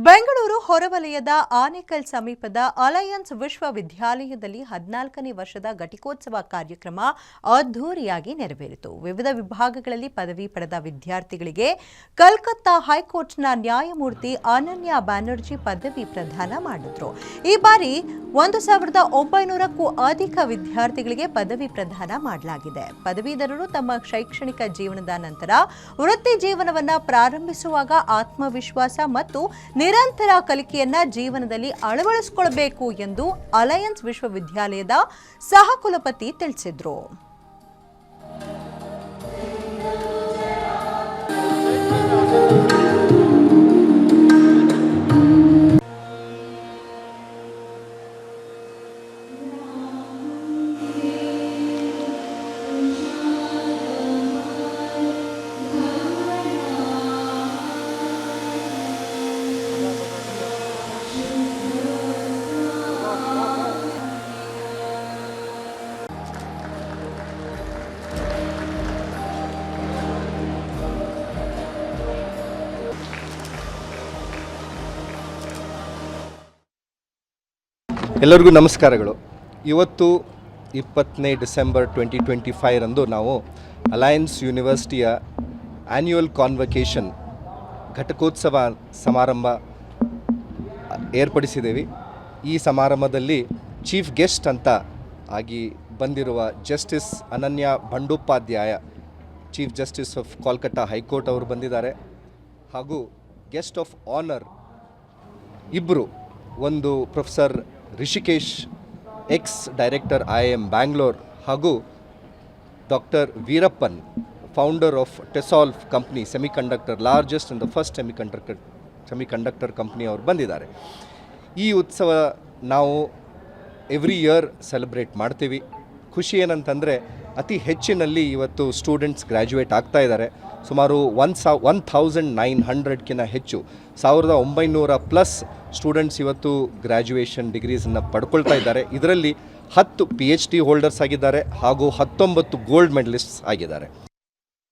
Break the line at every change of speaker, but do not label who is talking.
ಬೆಂಗಳೂರು ಹೊರವಲಯದ ಆನೇಕಲ್ ಸಮೀಪದ ಅಲಯನ್ಸ್ ವಿಶ್ವವಿದ್ಯಾಲಯದಲ್ಲಿ 14ನೇ ವರ್ಷದ ಘಟಿಕೋತ್ಸವ ಕಾರ್ಯಕ್ರಮ ಅದ್ಧೂರಿಯಾಗಿ ನೆರವೇರಿತು. ವಿವಿಧ ವಿಭಾಗಗಳಲ್ಲಿ ಪದವಿ ಪಡೆದ ವಿದ್ಯಾರ್ಥಿಗಳಿಗೆ ಕಲ್ಕತ್ತಾ ಹೈಕೋರ್ಟ್ನ ನ್ಯಾಯಮೂರ್ತಿ ಅನನ್ಯ ಬ್ಯಾನರ್ಜಿ ಪದವಿ ಪ್ರದಾನ ಮಾಡಿದರು. ಈ ಬಾರಿ 1900ಕ್ಕೂ ಅಧಿಕ ವಿದ್ಯಾರ್ಥಿಗಳಿಗೆ ಪದವಿ ಪ್ರದಾನ ಮಾಡಲಾಗಿದೆ. ಪದವೀಧರರು ತಮ್ಮ ಶೈಕ್ಷಣಿಕ ಜೀವನದ ನಂತರ ವೃತ್ತಿ ಜೀವನವನ್ನು ಪ್ರಾರಂಭಿಸುವಾಗ ಆತ್ಮವಿಶ್ವಾಸ ಮತ್ತು ನಿರಂತರ ಕಲಿಕೆಯನ್ನ ಜೀವನದಲ್ಲಿ ಅಳವಡಿಸಿಕೊಳ್ಳಬೇಕು ಎಂದು ಅಲಯನ್ಸ್ ವಿಶ್ವವಿದ್ಯಾಲಯದ ಸಹಕುಲಪತಿ ತಿಳಿಸಿದರು.
ಎಲ್ಲರಿಗೂ ನಮಸ್ಕಾರಗಳು. ಇವತ್ತು 20ನೇ ಡಿಸೆಂಬರ್ 2025 ರಂದು ನಾವು ಅಲಯನ್ಸ್ ಯೂನಿವರ್ಸಿಟಿಯ ಆ್ಯನ್ಯುವಲ್ ಕಾನ್ವೊಕೇಷನ್ ಘಟಿಕೋತ್ಸವ ಸಮಾರಂಭ ಏರ್ಪಡಿಸಿದ್ದೇವೆ. ಈ ಸಮಾರಂಭದಲ್ಲಿ ಚೀಫ್ ಗೆಸ್ಟ್ ಅಂತ ಆಗಿ ಬಂದಿರುವ justice Ananya Bandopadhyay, chief justice of Kolkata high court ಅವರು ಬಂದಿದ್ದಾರೆ. ಹಾಗೂ ಗೆಸ್ಟ್ ಆಫ್ ಆನರ್ ಇಬ್ಬರು, ಒಂದು professor Rishikesh, ex director IIM Bangalore, ಹಾಗೂ doctor Veerappan, founder of Tessolve company, semiconductor, largest and the first semiconductor company ಅವರು ಬಂದಿದ್ದಾರೆ. ಈ ಉತ್ಸವ ನಾವು ಎವ್ರಿ ಇಯರ್ ಸೆಲೆಬ್ರೇಟ್ ಮಾಡ್ತೀವಿ. ಖುಷಿ ಏನಂತಂದರೆ ಅತಿ ಹೆಚ್ಚಿನಲ್ಲಿ ಇವತ್ತು ಸ್ಟೂಡೆಂಟ್ಸ್ ಗ್ರ್ಯಾಜುಯೇಟ್ ಆಗ್ತಾ ಇದ್ದಾರೆ. ಸುಮಾರು 1900ಕ್ಕಿಂತ ಹೆಚ್ಚು, 1900+ ಸ್ಟೂಡೆಂಟ್ಸ್ ಇವತ್ತು ಗ್ರ್ಯಾಜುಯೇಷನ್ ಡಿಗ್ರೀಸನ್ನು ಪಡ್ಕೊಳ್ತಾ ಇದ್ದಾರೆ. ಇದರಲ್ಲಿ 10 PhD ಹೋಲ್ಡರ್ಸ್ ಆಗಿದ್ದಾರೆ ಹಾಗೂ 19 ಗೋಲ್ಡ್ ಮೆಡಲಿಸ್ಟ್ಸ್ ಆಗಿದ್ದಾರೆ.